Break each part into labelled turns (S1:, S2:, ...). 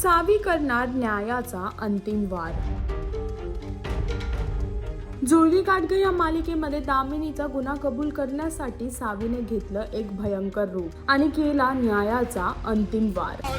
S1: सावी करणार न्यायाचा अंतिम वार। जुळली गाठगं या मालिकेमध्ये दामिनीचा गुन्हा कबूल करण्यासाठी सावीने घेतलं एक भयंकर रूप आणि केला न्यायाचा अंतिम वार।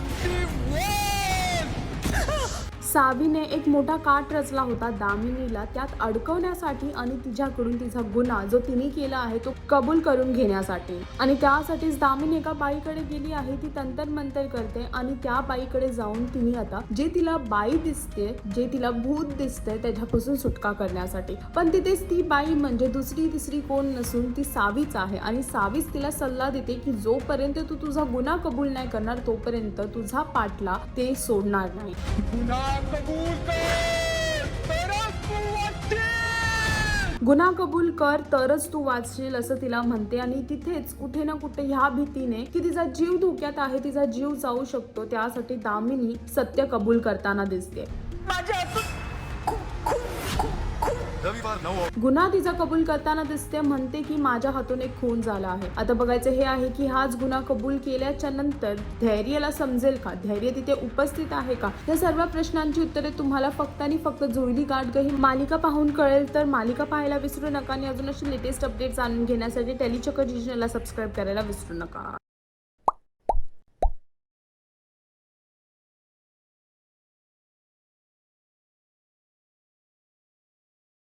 S1: सावीने एक मोठा काट रचला होता दामिनीला त्यात अडकवण्यासाठी आणि तिच्याकडून तिचा गुन्हा जो तिने केला आहे तो कबूल करून घेण्यासाठी। आणि त्यासाठीच दामिनी एका बाईकडे गेली आहे, ती तंतर मंतर करते आणि त्या बाईकडे जाऊन तिने आता जे तिला बाई दिसते, जे तिला भूत दिसते त्याच्यापासून सुटका करण्यासाठी। पण तिथेच ती बाई म्हणजे दुसरी तिसरी कोण नसून ती सावीच आहे आणि सावीच तिला सल्ला देते की जोपर्यंत तू तुझा गुन्हा कबूल नाही करणार तोपर्यंत तुझा पाठला ते सोडणार नाही। गुन्हा कबूल कर तरच तू वाचशील असं तिला म्हणते आणि तिथेच कुठे ना कुठे ह्या भीतीने की तिचा जीव धोक्यात आहे, तिचा जीव जाऊ शकतो, त्यासाठी दामिनी सत्य कबूल करताना दिसते। गुन्हा तिचा कबूल करताना दिसते, म्हणते की माझ्या हातून एक खून झाला आहे। आता बघायचं हे आहे की हाच गुन्हा कबूल केल्याच्या नंतर धैर्यला समजेल का, धैर्य तिथे उपस्थित आहे का, या सर्व प्रश्नांची उत्तरे तुम्हाला फक्त आणि फक्त जुळली गाठगं ही मालिका पाहून कळेल। तर मालिका पाहायला विसरू नका आणि अजून अशी लेटेस्ट अपडेट जाणून घेण्यासाठी टेलीचक्कर चॅनलला सबस्क्राईब करायला विसरू नका।